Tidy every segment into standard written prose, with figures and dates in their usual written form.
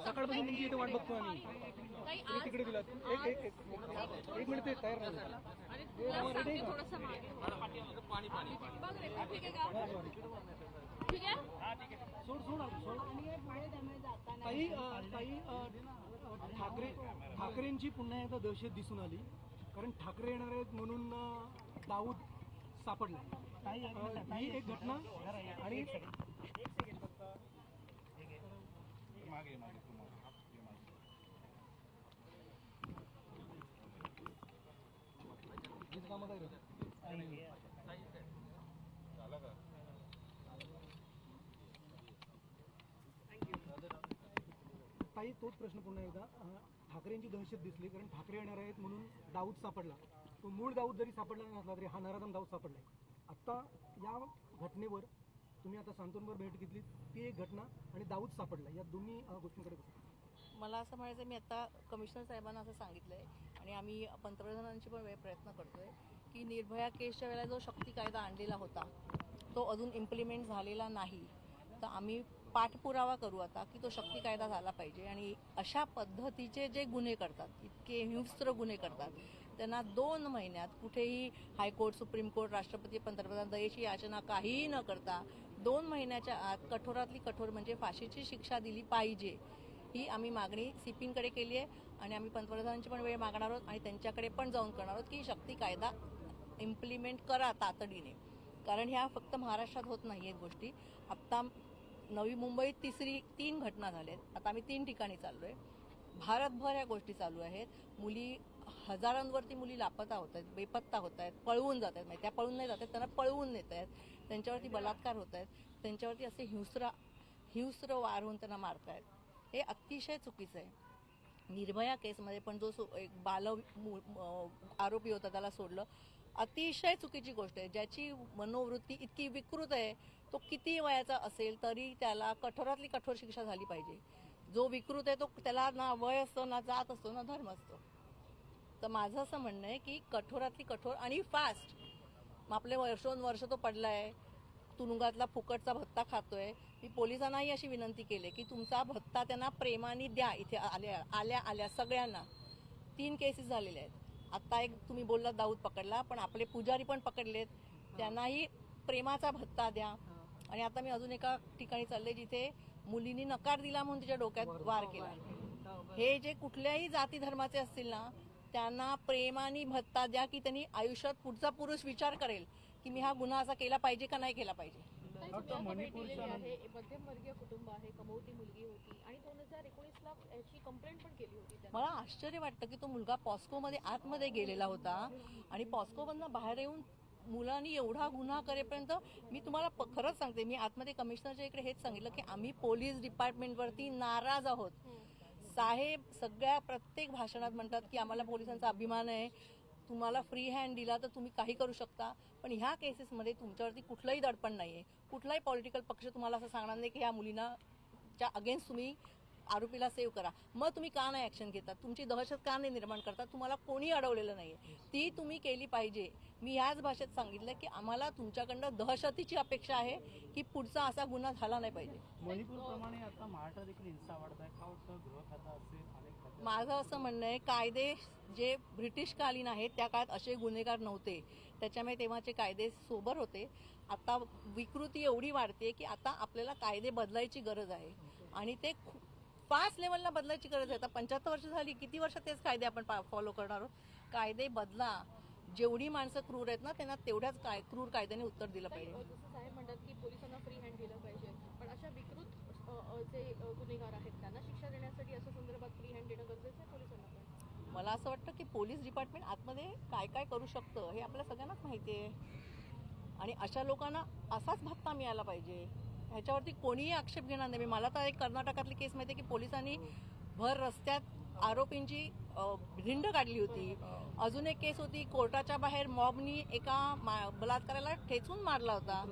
सकाळपासून तुमची इथे वाट बघतो आम्ही. एक तिकडे दिला. एक मिनिट ते तयार झालं. ठीक आहे. ठाकरेंची पुन्हा एकदा दहशत दिसून आली, कारण ठाकरे येणार आहेत म्हणून दाऊद सापडला. ही एक घटना. आणि ताई, तोच प्रश्न पुन्हा एकदा. ठाकरेंची दहशत दिसली कारण ठाकरे येणार आहेत म्हणून दाऊद सापडला. तो मूळ दाऊद जरी सापडला नसला तरी हा नराधम दाऊद सापडलाय. आता या घटनेवर तुम्ही आता सांत्वनवर भेट घेतली, ती एक घटना आणि दाऊद सापडला, या दोन्ही गोष्टींकडे कसं? मला असं म्हणायचं, मी आता कमिशनर साहेबांना असं सांगितलंय आणि आम्ही पंतप्रधानांची पण प्रयत्न करतोय की निर्भया केसच्या वेळेला जो शक्ती कायदा आणलेला होता तो अजून इम्प्लिमेंट झालेला नाही, तर आम्ही पाठपुरावा करू आता की तो शक्ती कायदा झाला पाहिजे. आणि अशा पद्धतीचे जे गुन्हे करतात, इतके हिंस्त्र गुन्हे करतात, त्यांना 2 महिन्यात कुठेही हायकोर्ट, सुप्रीम कोर्ट, राष्ट्रपती, पंतप्रधान दयेची याचना काहीही न करता 2 महिन्याच्या आत कठोरातली कठोर म्हणजे फाशीची शिक्षा दिली पाहिजे, ही आम्ही मागणी सीपींकडे केली आहे. आणि आम्ही पंतप्रधानांची पण वेळ मागणार आहोत आणि त्यांच्याकडे पण जाऊन करणार आहोत की शक्ती कायदा इम्प्लिमेंट करा तातडीने. कारण ह्या फक्त महाराष्ट्रात होत नाही आहेत गोष्टी. आत्ता नवी मुंबईत 3 घटना झाल्यात. आता आम्ही 3 ठिकाणी चाललोय. भारतभर ह्या गोष्टी चालू आहेत. मुली, हजारांवरती मुली लापता होत आहेत, बेपत्ता होत आहेत, पळवून जात आहेत. त्या पळून नाही जात आहेत, त्यांना पळवून नेत आहेत, त्यांच्यावरती बलात्कार होत आहेत, त्यांच्यावरती असे हिंस्र वार होऊन त्यांना मारतायत. हे अतिशय चुकीचं आहे. निर्भया केसमध्ये पण जो एक आरोपी होता त्याला सोडलं, अतिशय चुकीची गोष्ट आहे. ज्याची मनोवृत्ती इतकी विकृत आहे, तो किती वयाचा असेल तरी त्याला कठोरातली कठोर शिक्षा झाली पाहिजे. जो विकृत आहे तो त्याला ना वय असतो, ना जात असतो, ना धर्म असतो. तर माझं असं म्हणणं आहे की कठोरातली कठोर आणि फास्ट. आपले वर्षोनवर्ष तो पडलाय, तुरुंगातला फुकटचा भत्ता खातोय. मी पोलिसांनाही अशी विनंती केली की तुमचा भत्ता त्यांना प्रेमाने द्या. इथे आल्या सगळ्यांना 3 केसेस झालेल्या आहेत. आता एक तुम्ही बोलला दाऊद पकडला, पण आपले पुजारी पण पकडलेत, त्यांनाही प्रेमाचा भत्ता द्या. आणि आता मी अजून एका ठिकाणी चालले जिथे मुलींनी नकार दिला म्हणून तिच्या डोक्यात वार केला. हे जे कुठल्याही जाती धर्माचे असतील ना, त्यांना प्रेमाने भत्ता द्या की त्यांनी आयुष्यात पुढचा पुरुष विचार करेल की मी हा गुन्हा असा केला पाहिजे का नाही केला पाहिजे. मध्यमवर्गीय कुटुंब आहे, कमवती मुलगी होती आणि 2019ला याची कंप्लेंट पण केली होती. मला आश्चर्य वाटतं की तो मुलगा पॉस्कोमध्ये आतमध्ये गेलेला होता आणि पॉस्कोमधनं बाहेर येऊन मुलांनी एवढा गुन्हा करेपर्यंत मी तुम्हाला खरंच सांगते, मी आतमध्ये कमिशनरच्या इकडे हेच सांगितलं की आम्ही पोलीस डिपार्टमेंटवरती नाराज आहोत. साहेब सगळ्या प्रत्येक भाषणात म्हणतात की आम्हाला पोलिसांचा अभिमान आहे, तुम्हाला फ्री हँड दिला तर तुम्ही काही करू शकता. पण ह्या केसेसमध्ये तुमच्यावरती कुठलंही दडपण नाहीये. कुठलाही पॉलिटिकल पक्ष तुम्हाला असं सांगणार नाही की ह्या मुलींना च्या अगेन्स्ट तुम्ही आरोपीला सेव्ह करा. मग तुम्ही का नाही ऍक्शन घेतात? तुमची दहशत का नाही निर्माण करतात? तुम्हाला कोणी अडवलेलं नाहीये, ती तुम्ही केली पाहिजे. मी ह्याच भाषेत सांगितलं की आम्हाला तुमच्याकडनं दहशतीची अपेक्षा आहे की पुढचा असा गुन्हा झाला नाही पाहिजे. मणिपूरप्रमाणे आता महाराष्ट्रात देखील हिंसा वाढत आहे. का वाटतं गृह खाता असेल? माझं असं म्हणणं आहे, कायदे जे ब्रिटिशकालीन आहेत त्या काळात असे गुन्हेगार नव्हते, त्याच्यामुळे तेव्हाचे कायदे सोबर होते. आता विकृती एवढी वाढते की आता आपल्याला कायदे बदलायची गरज आहे आणि ते फास्ट लेवलला बदलायची गरज आहे. आता 75 वर्ष झाली, किती वर्ष तेच कायदे आपण फॉलो करणार आहोत? कायदे बदला. जेवढी माणसं क्रूर आहेत ना, त्यांना तेवढ्याच क्रूर कायद्याने उत्तर दिलं पाहिजे. जसं साहेब म्हणतात की पोलिसांना फ्री हँड दिलं पाहिजे, पण अशा विकृत जे गुन्हेगार आहेत त्यांना शिक्षा देण्यासाठी अशा संदर्भात फ्री हँड देणं गरजेचं आहे पोलिसांना पण. मला असं वाटतं की पोलीस डिपार्टमेंट आतमध्ये काय काय करू शकतं हे आपल्या सगळ्यांनाच माहिती आहे आणि अशा लोकांना असाच भत्ता मिळाला पाहिजे. ह्याच्यावरती कोणीही आक्षेप घेणार नाही. मला तर एक कर्नाटकातली केस माहिती आहे की पोलिसांनी भर रस्त्यात आरोपींची भिंड काढली होती. अजून एक केस होती, कोर्टाच्या बाहेर मॉबनी एका बलात्काराला ठेचून मारला होता.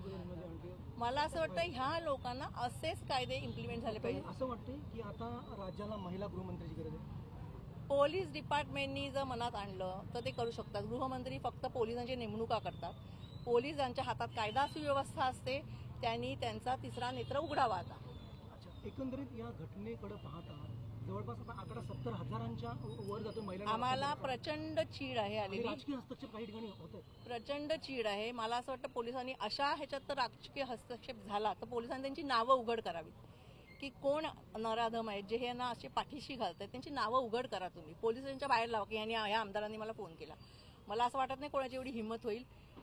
मला असं वाटतं ह्या लोकांना असेच कायदे इम्प्लिमेंट झाले पाहिजे. असं वाटतं की आता राज्याला महिला गृहमंत्र्याची गरज आहे. पोलीस डिपार्टमेंटनी जर मनात आणलं तर ते करू शकतात. गृहमंत्री फक्त पोलिसांची नेमणुका करतात. पोलिसांच्या हातात कायदा सुव्यवस्था असते, त्यांनी त्यांचा तिसरा नेत्र उघडावा. आता एकंदरीत या घटनेकडे पाहता जवळपास आता आकडा 70,000च्या वर जातो महिला. आम्हाला प्रचंड चीड आहे आलेली, राजकीय हस्तक्षेप काही ठिकाणी होत प्रचंड चीड आहे. मला असं वाटतं पोलिसांनी अशा ह्याच्यात तर राजकीय हस्तक्षेप झाला तर पोलिसांनी त्यांची नावं उघड करावीत की कोण नराधम आहेत जे हे ना असे पाठीशी घालतात. त्यांची नावं उघड करा तुम्ही, पोलिसांच्या बाहेर लावा की ह्या आमदारांनी मला फोन केला. मला असं वाटत नाही कोणाची एवढी हिंमत होईल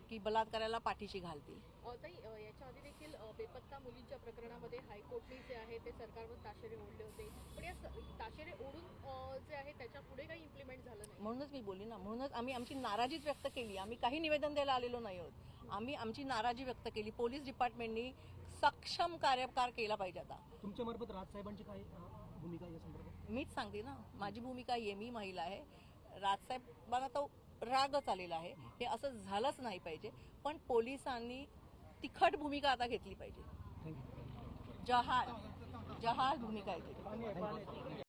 की बलात्काराला पाठीशी घालतील. ताई, याच्या आधी देखील बेपत्ता मुलींच्या प्रकरणामध्ये हायकोर्टने जे आहे ते सरकारवर ताशेरे ओढले होते, पण या ताशेरे ओढून जे आहे त्याच्या पुढे काही इम्प्लिमेंट झालं नाही. म्हणूनच मी बोलली ना, म्हणूनच आम्ही आमची नाराजीच व्यक्त केली. आम्ही काही निवेदन द्यायला आलेलो नाही आहोत, आम्ही आमची नाराजी व्यक्त केली. पोलीस डिपार्टमेंटनी सक्षम कार्यकार केला पाहिजे. आता तुमच्या मार्फत राजसाहेबांची काय भूमिका या संदर्भात? मीच सांगते ना, माझी भूमिका आहे, मी महिला आहे. राजसाहेबांना तो रागच आलेला आहे, हे असं झालंच नाही पाहिजे. पण पोलिसांनी तिखट भूमिका आता घेतली पाहिजे. थँक्यू. जहाल भूमिका घेतली.